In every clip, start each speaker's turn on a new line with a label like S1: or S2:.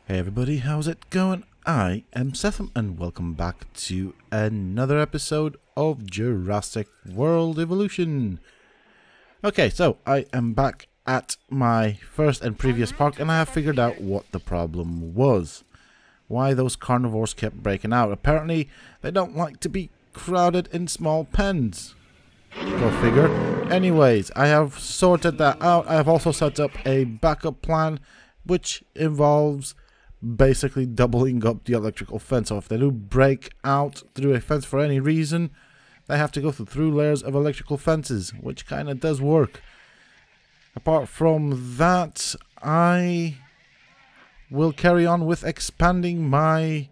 S1: Hey everybody, how's it going? I am Sethum and welcome back to another episode of Jurassic World Evolution. Okay, so I am back at my first and previous park and I have figured out what the problem was. Why those carnivores kept breaking out. Apparently, they don't like to be crowded in small pens. Go figure. Anyways, I have sorted that out. I have also set up a backup plan which involves basically doubling up the electrical fence. So if they do break out through a fence for any reason, they have to go through layers of electrical fences, which kind of does work. Apart from that, I will carry on with expanding my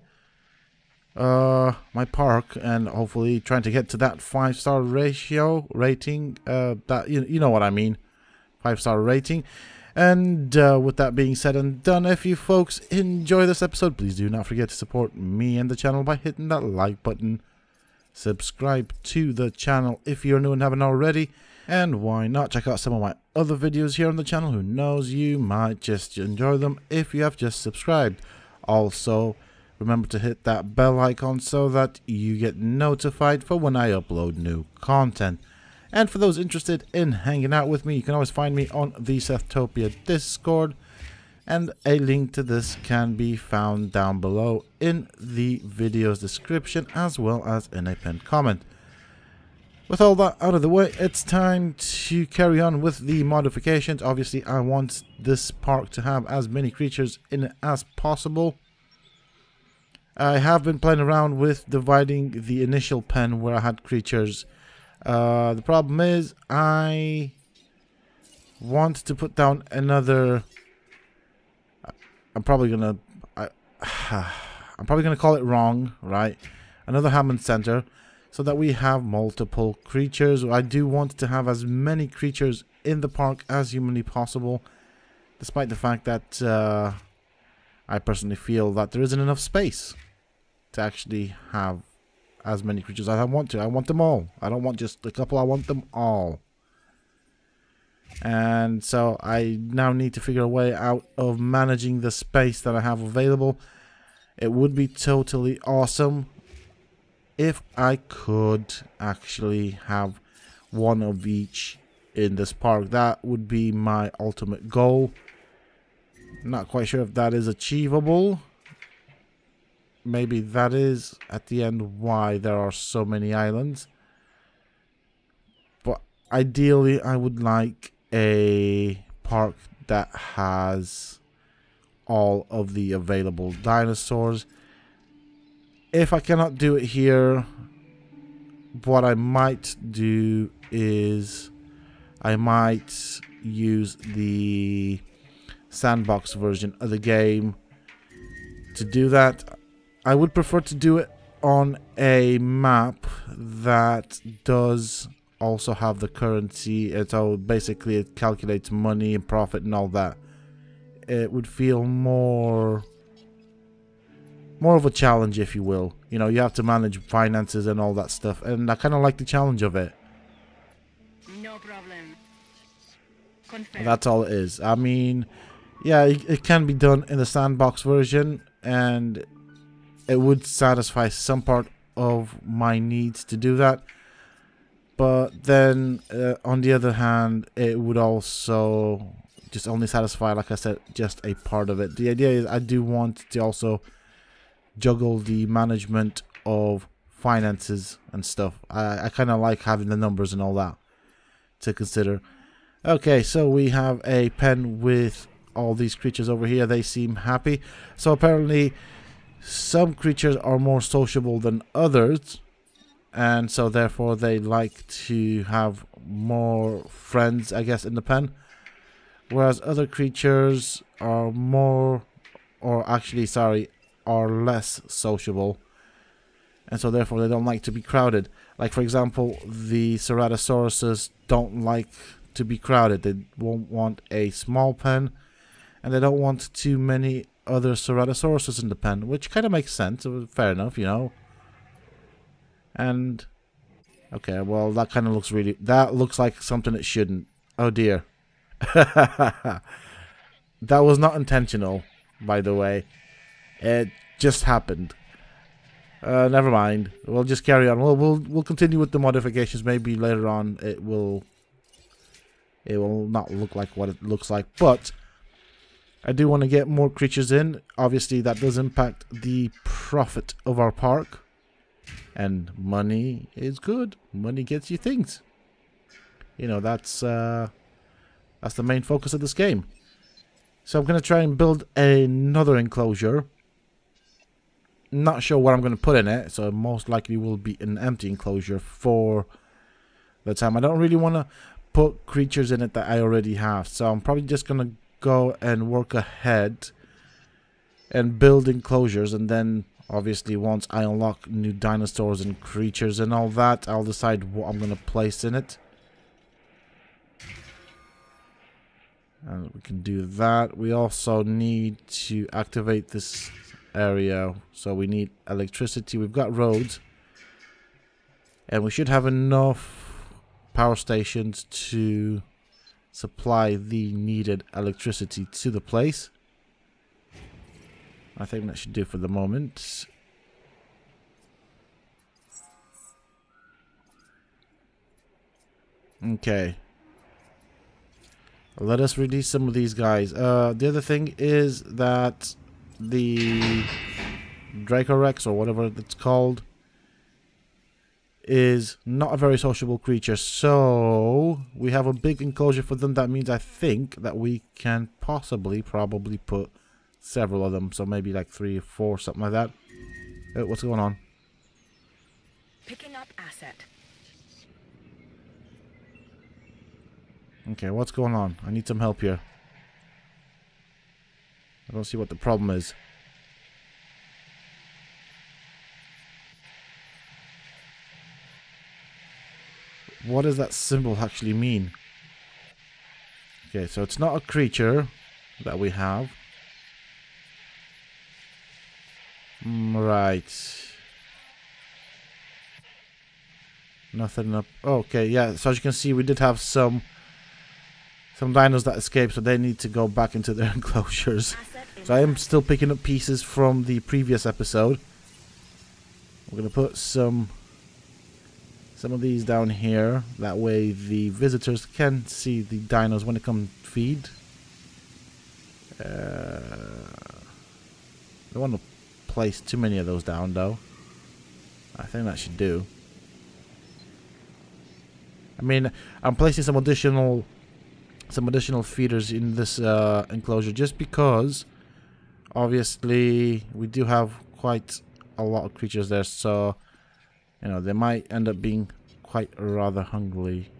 S1: my park and hopefully trying to get to that 5-star rating. That you know what I mean, 5-star rating. And with that being said and done, if you folks enjoy this episode, please do not forget to support me and the channel by hitting that like button. Subscribe to the channel if you're new and haven't already. And why not check out some of my other videos here on the channel. Who knows, you might just enjoy them if you have just subscribed. Also, remember to hit that bell icon so that you get notified for when I upload new content. And for those interested in hanging out with me, you can always find me on the Sethtopia Discord. And a link to this can be found down below in the video's description as well as in a pinned comment. With all that out of the way, it's time to carry on with the modifications. Obviously, I want this park to have as many creatures in it as possible. I have been playing around with dividing the initial pen where I had creatures. The problem is I want to put down another. I'm probably gonna call it wrong, right? Another Hammond Center, so that we have multiple creatures. I do want to have as many creatures in the park as humanly possible, despite the fact that I personally feel that there isn't enough space to actually have as many creatures as I want to. I want them all. I don't want just a couple. I want them all. And so I now need to figure a way out of managing the space that I have available. It would be totally awesome if I could actually have one of each in this park. That would be my ultimate goal. Not quite sure if that is achievable. Maybe that is at the end why there are so many islands. But ideally, I would like a park that has all of the available dinosaurs. If I cannot do it here, what I might do is I might use the sandbox version of the game to do that. I would prefer to do it on a map that does also have the currency, and so basically it calculates money and profit and all that. It would feel more of a challenge, if you will. You know, you have to manage finances and all that stuff, and I kind of like the challenge of it.
S2: No problem. Confirm.
S1: That's all it is. I mean, yeah, it can be done in the sandbox version, and it would satisfy some part of my needs to do that. But then, on the other hand, it would also just only satisfy, like I said, just a part of it. The idea is I do want to also juggle the management of finances and stuff. I kind of like having the numbers and all that to consider. Okay, so we have a pen with all these creatures over here. They seem happy. So apparently some creatures are more sociable than others, and so therefore they like to have more friends, I guess, in the pen, whereas other creatures are more, or actually, sorry, are less sociable, and so therefore they don't like to be crowded. Like, for example, the Ceratosauruses don't like to be crowded. They won't want a small pen, and they don't want too many other Ceratosauruses in the pen, which kind of makes sense. Fair enough, you know. And okay, well, that kind of looks that looks like something it shouldn't. Oh dear. That was not intentional, by the way. It just happened. Never mind. We'll just carry on. We'll continue with the modifications. Maybe later on it will not look like what it looks like. But I do want to get more creatures in. Obviously, that does impact the profit of our park. And money is good. Money gets you things. You know, that's the main focus of this game. So I'm going to try and build another enclosure. Not sure what I'm going to put in it, so most likely will be an empty enclosure for the time. I don't really want to put creatures in it that I already have, so I'm probably just going to go and work ahead and build enclosures, and then obviously once I unlock new dinosaurs and creatures and all that, I'll decide what I'm going to place in it. And we can do that. We also need to activate this area, so we need electricity. We've got roads, and we should have enough power stations to supply the needed electricity to the place. I think that should do for the moment. Okay, let us release some of these guys. The other thing is that the Dracorex, or whatever it's called, is not a very sociable creature, so we have a big enclosure for them. That means I think that we can probably put several of them, so maybe like 3 or 4, something like that. What's going on?
S2: Picking up asset.
S1: Okay, what's going on? I need some help here. I don't see what the problem is. What does that symbol actually mean? Okay, so it's not a creature that we have. Right. Nothing up. Okay, yeah, so as you can see, we did have some dinos that escaped, so they need to go back into their enclosures. So I am still picking up pieces from the previous episode. We're going to put some of these down here. That way the visitors can see the dinos when they come feed. Don't want to place too many of those down though. I think that should do. I mean, I'm placing some additional feeders in this enclosure just because obviously we do have quite a lot of creatures there, so you know they might end up being quite rather hungry.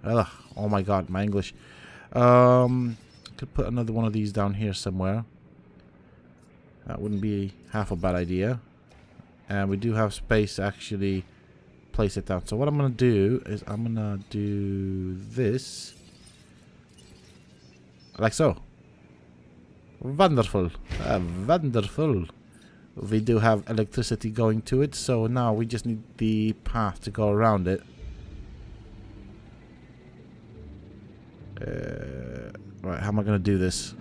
S1: Ugh, oh my god, my English. Could put another one of these down here somewhere. That wouldn't be half a bad idea, and we do have space to actually place it down. So what I'm gonna do is I'm gonna do this like so. Wonderful. Wonderful. We do have electricity going to it, so now we just need the path to go around it. Right, how am I going to do this?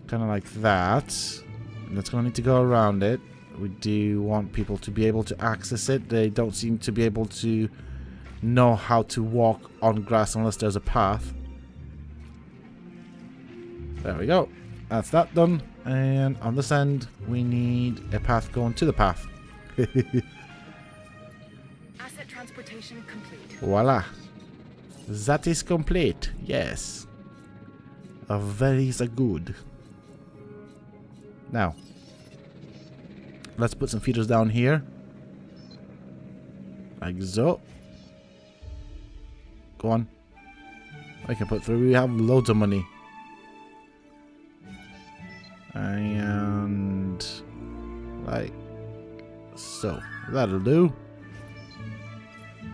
S1: Kind of like that. And it's going to need to go around it. We do want people to be able to access it. They don't seem to be able to know how to walk on grass unless there's a path. There we go. That's that done. And on this end, we need a path going to the path.
S2: Asset transportation complete.
S1: Voila. That is complete. Yes. Very good. Now, let's put some feeders down here. Like so. Go on. I can put through. We have loads of money. And like so. That'll do.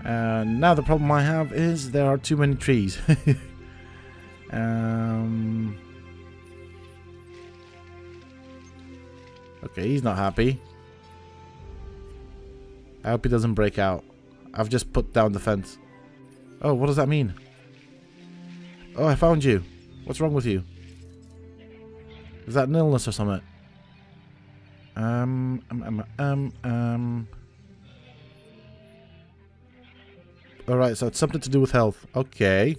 S1: And now the problem I have is there are too many trees. Okay, he's not happy. I hope he doesn't break out. I've just put down the fence. Oh, what does that mean? Oh, I found you. What's wrong with you? Is that an illness or something? Alright, so it's something to do with health. Okay.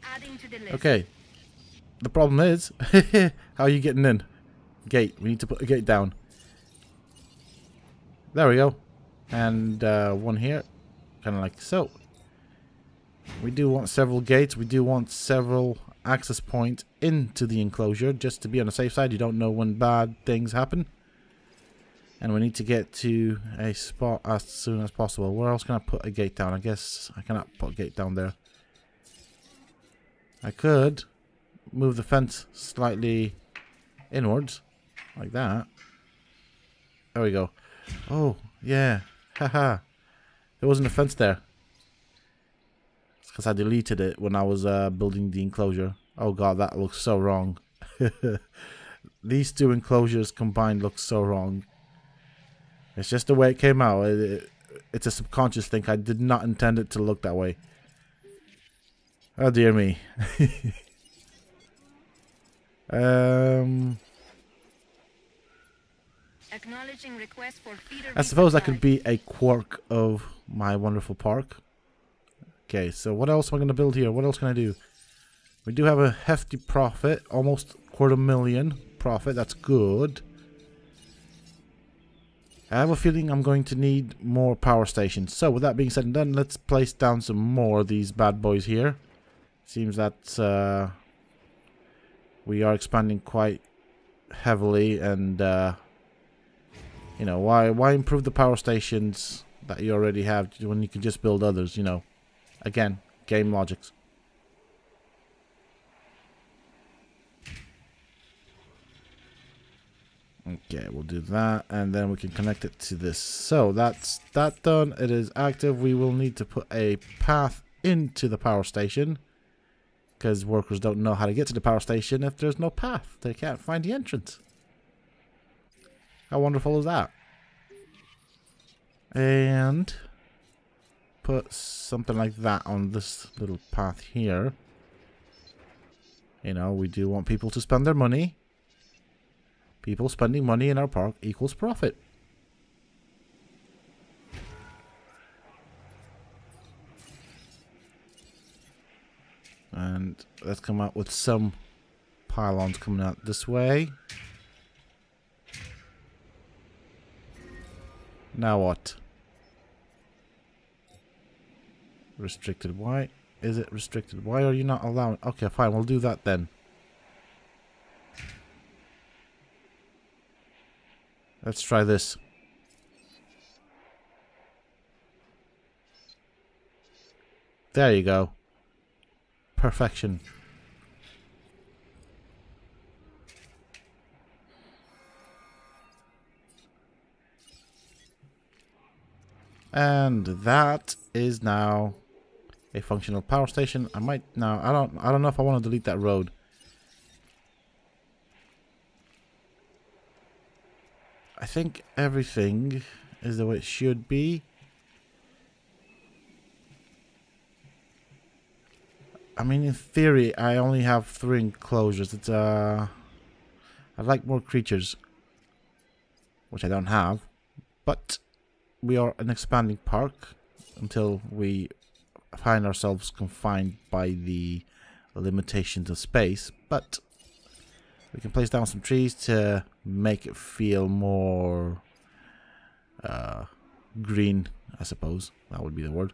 S2: Adding to the list.
S1: Okay. The problem is, how are you getting in? Gate. We need to put a gate down. There we go. And one here. Kind of like so. We do want several gates. We do want several access points into the enclosure, just to be on the safe side. You don't know when bad things happen. And we need to get to a spot as soon as possible. Where else can I put a gate down? I guess I cannot put a gate down there. I could move the fence slightly inwards, like that. There we go. Oh, yeah. Haha. There wasn't a fence there. It's because I deleted it when I was building the enclosure. Oh god, that looks so wrong. These two enclosures combined look so wrong. It's just the way it came out. It's a subconscious thing. I did not intend it to look that way. Oh dear me.
S2: Acknowledging request for feeder
S1: I suppose that
S2: resupply.
S1: could be a quirk of my wonderful park. Okay, so what else am I going to build here? What else can I do? We do have a hefty profit, almost $250,000 profit. That's good. I have a feeling I'm going to need more power stations. So with that being said and done, let's place down some more of these bad boys here. Seems that we are expanding quite heavily, and you know, why improve the power stations that you already have when you can just build others, you know. Again, game logics. Okay, we'll do that, and then we can connect it to this. So that's that done. It is active. We will need to put a path into the power station, because workers don't know how to get to the power station if there's no path. They can't find the entrance. How wonderful is that? And put something like that on this little path here. You know, we do want people to spend their money. People spending money in our park equals profit. And let's come out with some pylons coming out this way. Now what? Restricted. Why is it restricted? Why are you not allowing? Okay, fine. We'll do that then. Let's try this. There you go. Perfection. And that is now a functional power station. I might now. I don't know if I want to delete that road. I think everything is the way it should be. I mean, in theory, I only have 3 enclosures. It's I'd like more creatures, which I don't have, but we are an expanding park until we find ourselves confined by the limitations of space. But we can place down some trees to make it feel more green, I suppose. That would be the word.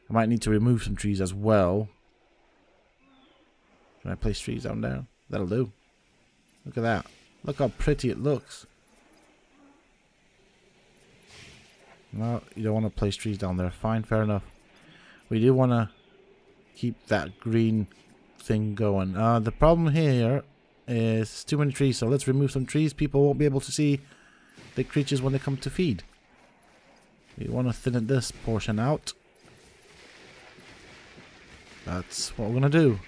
S1: I might need to remove some trees as well. Can I place trees down there? That'll do. Look at that. Look how pretty it looks. No, you don't want to place trees down there. Fine, fair enough. We do want to keep that green thing going. The problem here is too many trees, so let's remove some trees. People won't be able to see the creatures when they come to feed. We want to thin this portion out. That's what we're going to do.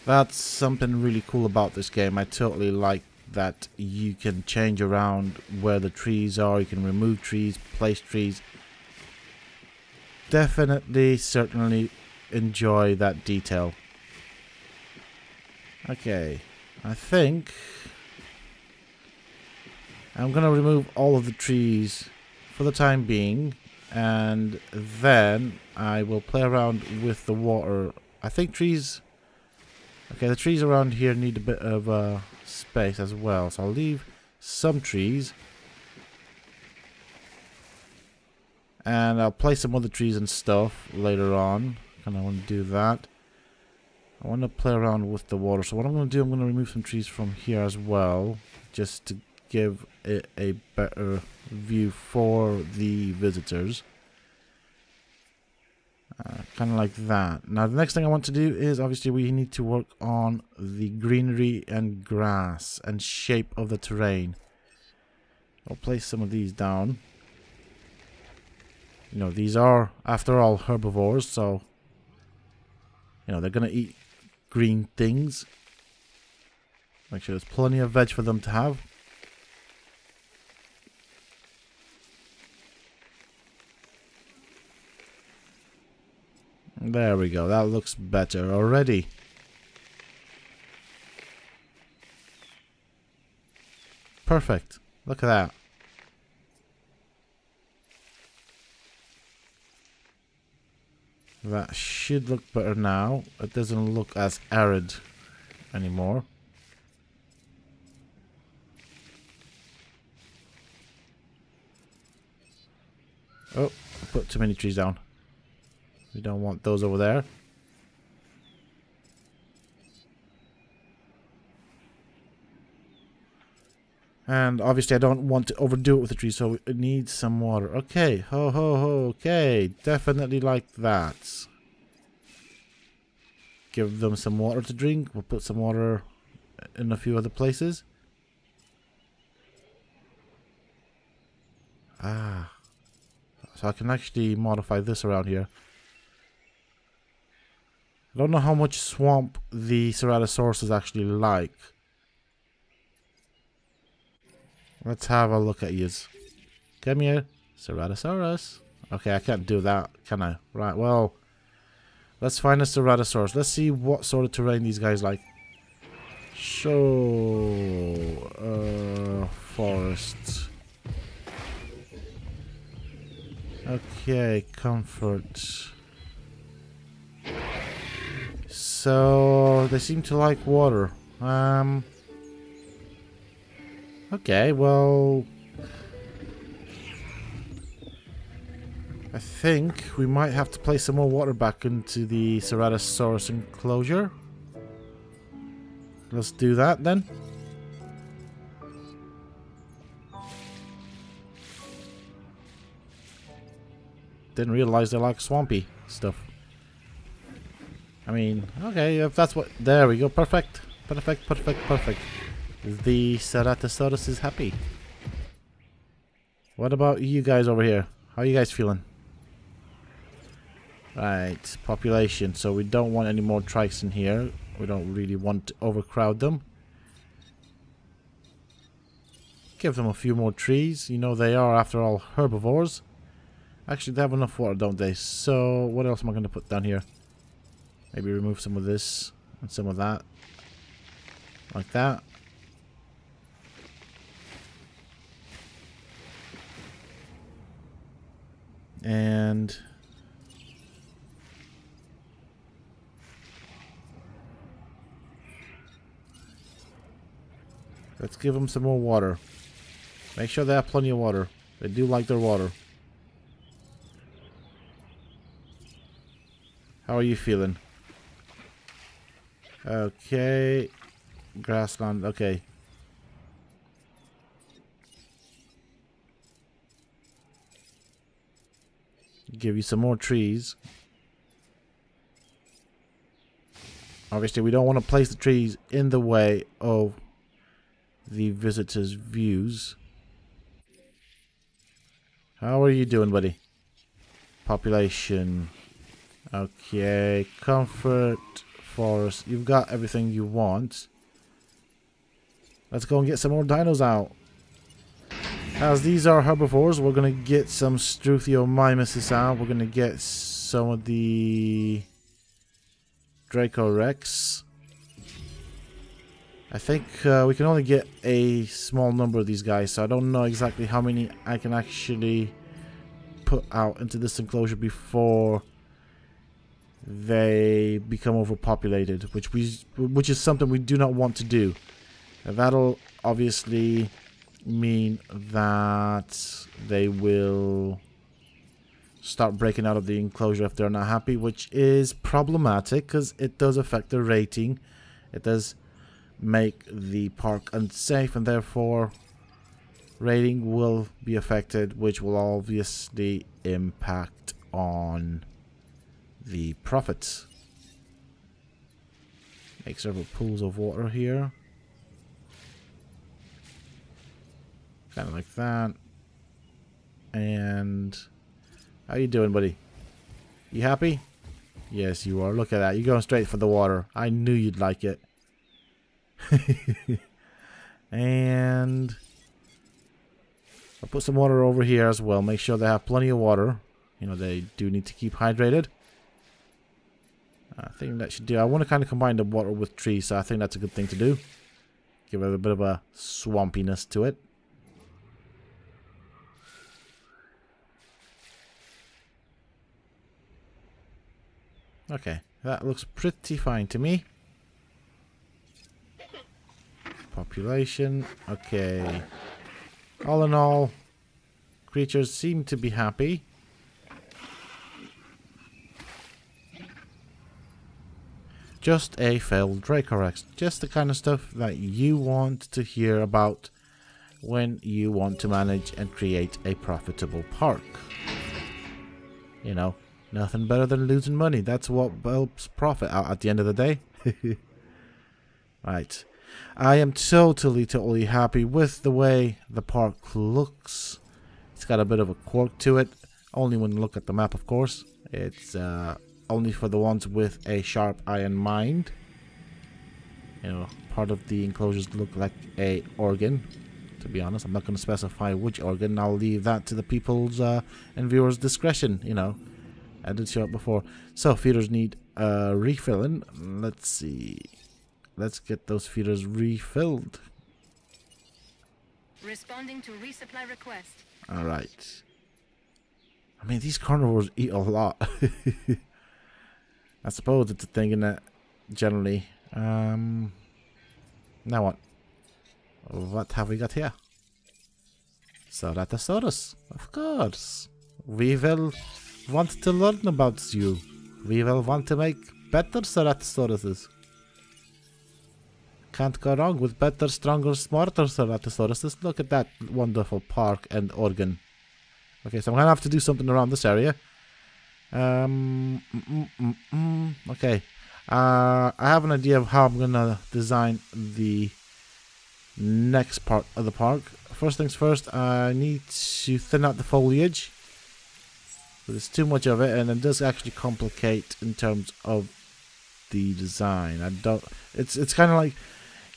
S1: That's something really cool about this game. I totally like that you can change around where the trees are. You can remove trees, place trees. Definitely, certainly enjoy that detail. Okay, I think I'm gonna remove all of the trees for the time being, and then I will play around with the water. I think trees... Okay, the trees around here need a bit of space as well, so I'll leave some trees. And I'll place some other trees and stuff later on. And I want to do that. I want to play around with the water. So what I'm going to do, I'm going to remove some trees from here as well. Just to give it a better view for the visitors. Kind of like that. Now the next thing I want to do is, obviously we need to work on the greenery and grass and shape of the terrain. I'll place some of these down. You know, these are, after all, herbivores, so, you know, they're going to eat green things. Make sure there's plenty of veg for them to have. There we go, that looks better already. Perfect, look at that. That should look better now. It doesn't look as arid anymore. Oh, I put too many trees down. We don't want those over there. And obviously I don't want to overdo it with the trees, so it needs some water. Okay, ho ho ho, okay. Definitely like that. Give them some water to drink. We'll put some water in a few other places. Ah. So I can actually modify this around here. I don't know how much swamp the Ceratosaurus actually like. Let's have a look at yous. Come here, Ceratosaurus. Okay, I can't do that, can I? Right, well, let's find a Ceratosaurus. Let's see what sort of terrain these guys like. Forest. Okay, comfort. So, they seem to like water. Okay, well, I think we might have to place some more water back into the Ceratosaurus enclosure. Let's do that then. Didn't realize they like swampy stuff. I mean, okay, if that's what... There we go, perfect. Perfect, perfect, perfect. The Ceratosaurus is happy. What about you guys over here? How are you guys feeling? Right, population. So we don't want any more trikes in here. We don't really want to overcrowd them. Give them a few more trees. You know, they are, after all, herbivores. Actually, they have enough water, don't they? So, what else am I going to put down here? Maybe remove some of this and some of that. Like that. And let's give them some more water. Make sure they have plenty of water. They do like their water. How are you feeling? Okay. Grassland, okay. Give you some more trees. Obviously, we don't want to place the trees in the way of the visitors' views. How are you doing, buddy? Population. Okay. Comfort. Forest. You've got everything you want. Let's go and get some more dinos out. As these are herbivores, we're going to get some Struthiomimesis out. We're going to get some of the Draco Rex. I think we can only get a small number of these guys, so I don't know exactly how many I can actually put out into this enclosure before they become overpopulated, which is something we do not want to do. That'll obviously mean that they will start breaking out of the enclosure if they're not happy, which is problematic because it does affect the rating. It does make the park unsafe, and therefore rating will be affected, which will obviously impact on the profits. Make several pools of water here. Kind of like that. And how you doing, buddy? You happy? Yes, you are. Look at that. You're going straight for the water. I knew you'd like it. And I'll put some water over here as well. Make sure they have plenty of water. You know, they do need to keep hydrated. I think that should do. I want to kind of combine the water with trees, so I think that's a good thing to do. Give it a bit of a swampiness to it. Okay, that looks pretty fine to me. Population, okay. All in all, creatures seem to be happy. Just a failed Dracorex. Just the kind of stuff that you want to hear about when you want to manage and create a profitable park. You know, nothing better than losing money. That's what helps profit out at the end of the day. Right. I am totally happy with the way the park looks. It's got a bit of a quirk to it. Only when you look at the map, of course. It's only for the ones with a sharp eye and mind. You know, part of the enclosures look like a organ. To be honest, I'm not going to specify which organ. I'll leave that to the people's and viewers' discretion. You know, I did show it before. So feeders need refilling. Let's see. Let's get those feeders refilled.
S2: Responding to resupply request.
S1: All right. I mean, these carnivores eat a lot. I suppose it's a thing in that generally. Now what? What have we got here? Ceratosaurus, of course. We will want to learn about you. We will want to make better Ceratosauruses. Can't go wrong with better, stronger, smarter Ceratosauruses. Look at that wonderful park and organ. Okay, so I'm gonna have to do something around this area. Okay. I have an idea of how I'm gonna design the next part of the park. First things first, I need to thin out the foliage. There's too much of it, and it does actually complicate in terms of the design. It's kind of like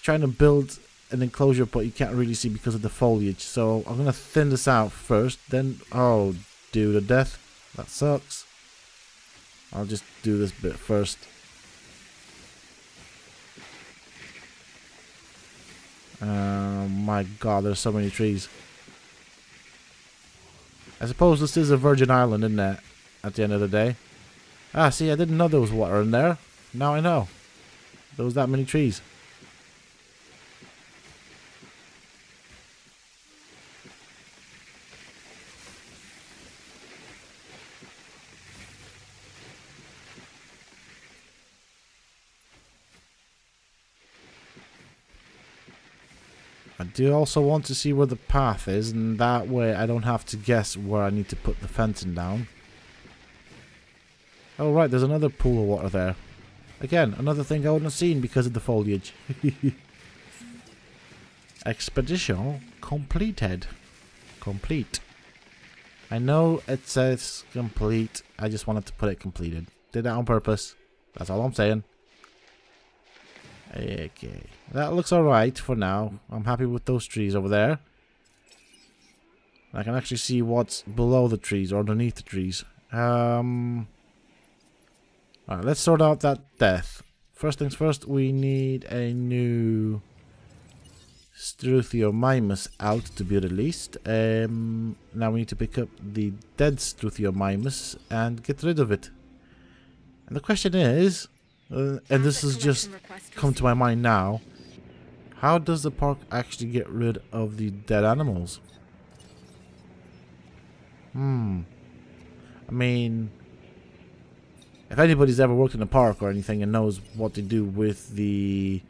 S1: trying to build an enclosure, but you can't really see because of the foliage. So I'm gonna thin this out first. Then, oh, dude, to death. That sucks. I'll just do this bit first. My God, there's so many trees. I suppose this is a virgin island, isn't it? At the end of the day. Ah, see, I didn't know there was water in there. Now I know. There was that many trees. I do also want to see where the path is, and that way I don't have to guess where I need to put the fencing down. Oh right, there's another pool of water there. Again, another thing I wouldn't have seen because of the foliage. Expedition completed. Complete. I know it says complete, I just wanted to put it completed. Did that on purpose. That's all I'm saying. Okay, that looks alright for now. I'm happy with those trees over there. I can actually see what's below the trees or underneath the trees. Alright, let's sort out that death. First things first, we need a new Struthiomimus out to be released. Now we need to pick up the dead Struthiomimus and get rid of it. And the question is, and this has just come to my mind now, how does the park actually get rid of the dead animals? I mean, if anybody's ever worked in a park or anything and knows what to do with the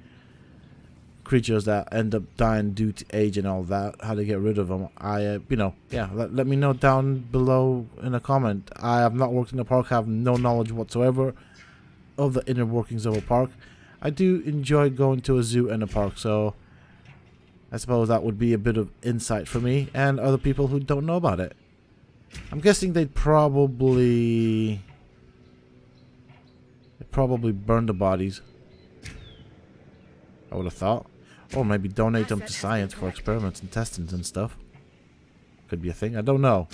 S1: creatures that end up dying due to age and all that, how to get rid of them, let me know down below in a comment. I have not worked in a park, have no knowledge whatsoever of the inner workings of a park. I do enjoy going to a zoo and a park, so I suppose that would be a bit of insight for me and other people who don't know about it. I'm guessing they'd probably burn the bodies, I would have thought. Or maybe donate them to science for experiments and testings and stuff. Could be a thing, I don't know.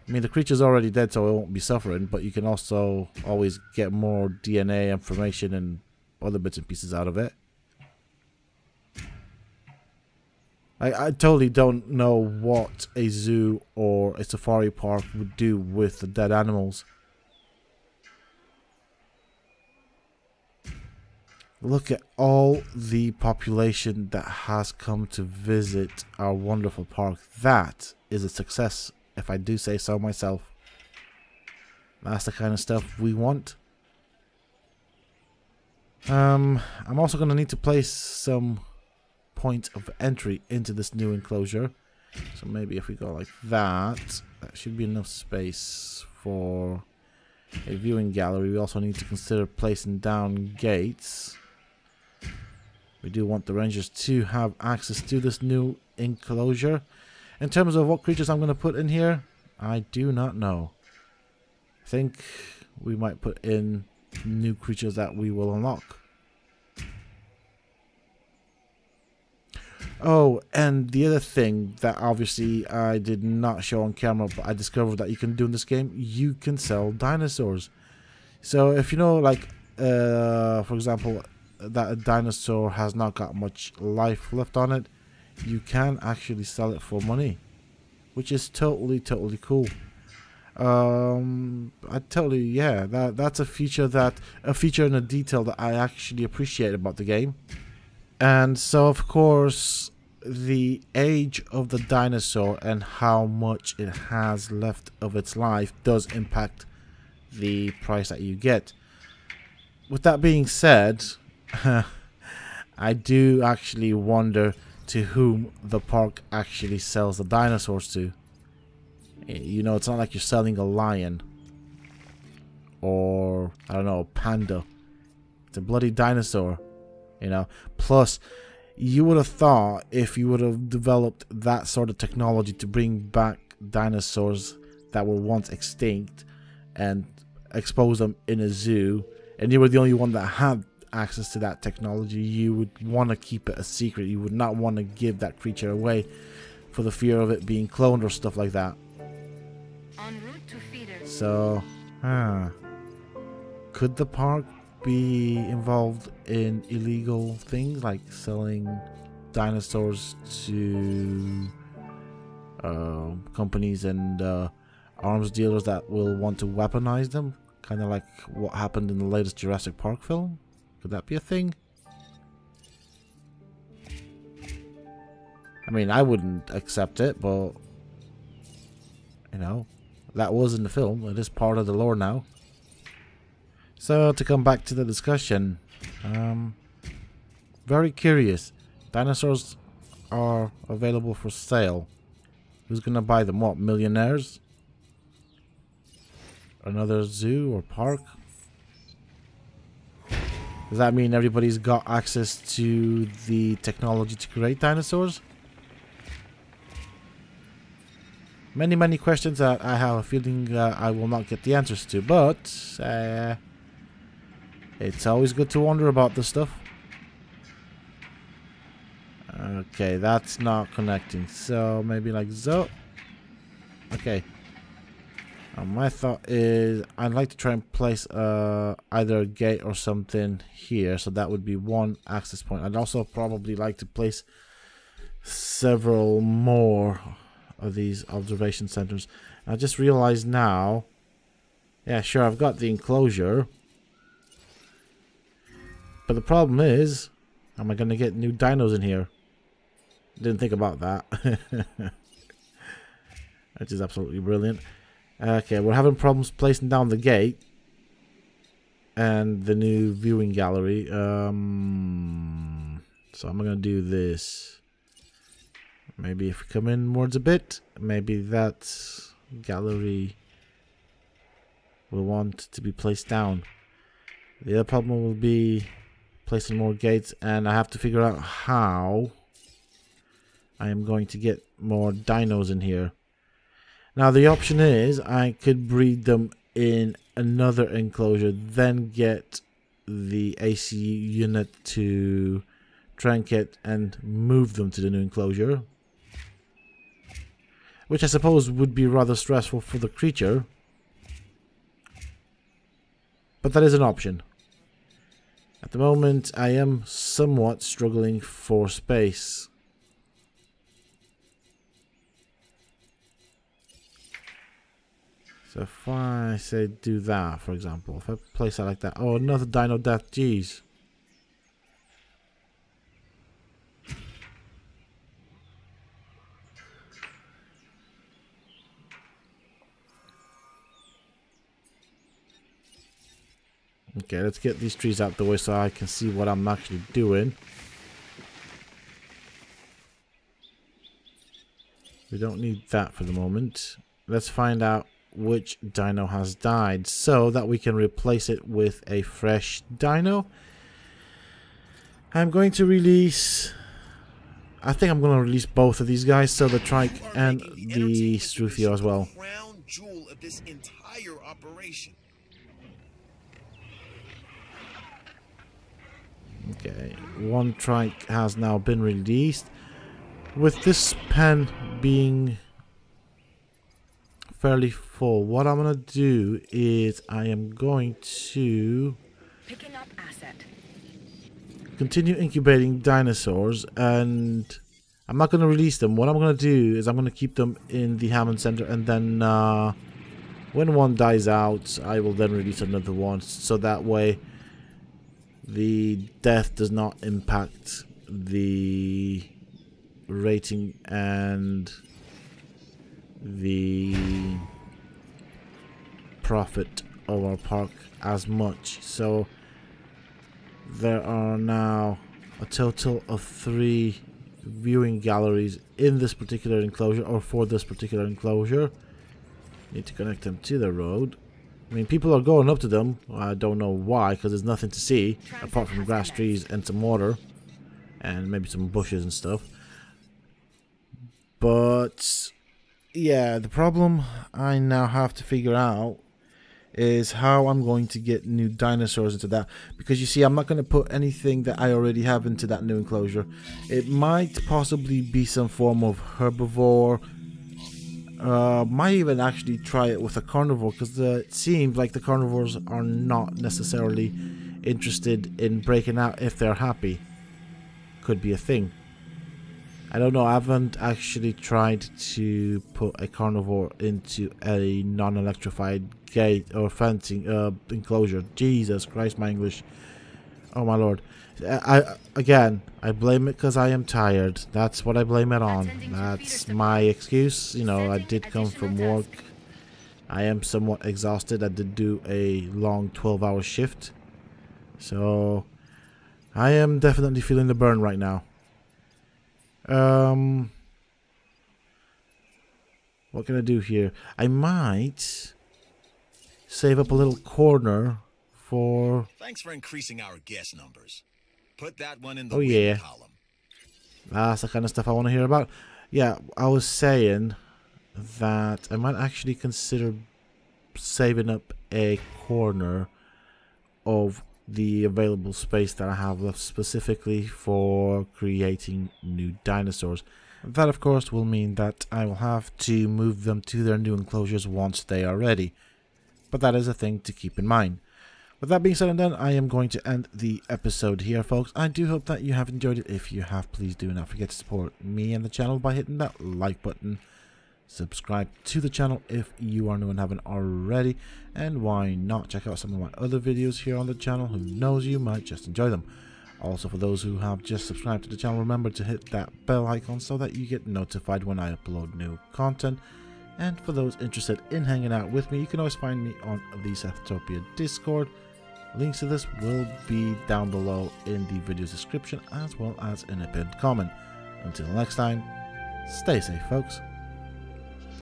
S1: I mean, the creature's already dead, so it won't be suffering, but you can also always get more DNA information and other bits and pieces out of it. I totally don't know what a zoo or a safari park would do with the dead animals. Look at all the population that has come to visit our wonderful park. That is a success, if I do say so myself. That's the kind of stuff we want. I'm also going to need to place some point of entry into this new enclosure. So maybe if we go like that, that should be enough space for a viewing gallery. We also need to consider placing down gates. We do want the rangers to have access to this new enclosure. In terms of what creatures I'm going to put in here, I do not know. I think we might put in new creatures that we will unlock. Oh, and the other thing that obviously I did not show on camera, but I discovered that you can do in this game, you can sell dinosaurs. So if you know, like, for example, that a dinosaur has not got much life left on it, you can actually sell it for money, which is totally cool. That's a feature and a detail that I actually appreciate about the game. And so, of course, the age of the dinosaur and how much it has left of its life does impact the price that you get. With that being said, I do actually wonder to whom the park actually sells the dinosaurs to. You know, it's not like you're selling a lion or, I don't know, a panda. It's a bloody dinosaur. You know, plus you would have thought if you would have developed that sort of technology to bring back dinosaurs that were once extinct and expose them in a zoo, and you were the only one that had access to that technology, you would want to keep it a secret. You would not want to give that creature away for the fear of it being cloned or stuff like that.
S2: En route to feeder.
S1: So, could the park be involved in illegal things like selling dinosaurs to companies and arms dealers that will want to weaponize them, kind of like what happened in the latest Jurassic Park film? Could that be a thing? I mean, I wouldn't accept it, but you know, that was in the film. It is part of the lore now. So, to come back to the discussion, very curious. Dinosaurs are available for sale. Who's gonna buy them? What, millionaires? Another zoo or park? Does that mean everybody's got access to the technology to create dinosaurs? Many questions that I have a feeling I will not get the answers to, but it's always good to wonder about this stuff. Okay, that's not connecting. So maybe like so. Okay. My thought is I'd like to try and place either a gate or something here. So that would be one access point. I'd also probably like to place several more of these observation centers. I just realized now. Yeah, sure, I've got the enclosure. But the problem is, how am I going to get new dinos in here? Didn't think about that. Which is absolutely brilliant. Okay, we're having problems placing down the gate. And the new viewing gallery. So I'm going to do this. Maybe if we come inwards a bit, maybe that gallery will want to be placed down. The other problem will be placing more gates, and I have to figure out how I am going to get more dinos in here. Now the option is I could breed them in another enclosure, then get the AC unit to trinket and move them to the new enclosure, which I suppose would be rather stressful for the creature, but that is an option. At the moment I am somewhat struggling for space. So if I say do that, for example, if I place it like that, oh, another dino death, jeez. Okay, let's get these trees out the way so I can see what I'm actually doing. We don't need that for the moment. Let's find out which dino has died so that we can replace it with a fresh dino. I'm going to release... I think I'm going to release both of these guys, so the trike and the Struthio as well.
S3: Crown jewel of this entire operation.
S1: Okay, one trike has now been released. With this pen being fairly full, what I'm going to do is I am going to
S2: Picking up asset.
S1: continue incubating dinosaurs, and I'm not going to release them. What I'm going to do is I'm going to keep them in the Hammond Center, and then when one dies out, I will then release another one, so that way the death does not impact the rating and the profit of our park as much. So there are now a total of 3 viewing galleries in this particular enclosure, or for this particular enclosure. Need to connect them to the road. I mean, people are going up to them. I don't know why, because there's nothing to see apart from grass, trees, and some water, and maybe some bushes and stuff. But yeah, the problem I now have to figure out is how I'm going to get new dinosaurs into that, because you see, I'm not going to put anything that I already have into that new enclosure. It might possibly be some form of herbivore. Might even actually try it with a carnivore, because it seems like the carnivores are not necessarily interested in breaking out if they're happy. Could be a thing. I don't know, I haven't actually tried to put a carnivore into a non-electrified gate or fencing enclosure. Jesus Christ, my English. Oh my lord. I blame it because I am tired. That's what I blame it on. That's my excuse. You know, I did come from work. I am somewhat exhausted. I did do a long 12-hour shift. So I am definitely feeling the burn right now. What can I do here? I might save up a little corner for...
S3: Thanks for increasing our guest numbers. Put that one in the column.
S1: That's the kind of stuff I want to hear about. Yeah, I was saying that I might actually consider saving up a corner of the available space that I have left specifically for creating new dinosaurs. That of course will mean that I will have to move them to their new enclosures once they are ready, but that is a thing to keep in mind. With that being said and done, I am going to end the episode here, folks. I do hope that you have enjoyed it. If you have, please do not forget to support me and the channel by hitting that like button. Subscribe to the channel if you are new and haven't already, and why not check out some of my other videos here on the channel. Who knows, you might just enjoy them. Also, for those who have just subscribed to the channel, remember to hit that bell icon so that you get notified when I upload new content. And for those interested in hanging out with me, you can always find me on the Sethtopia Discord. Links to this will be down below in the video's description, as well as in a pinned comment. Until next time, stay safe, folks.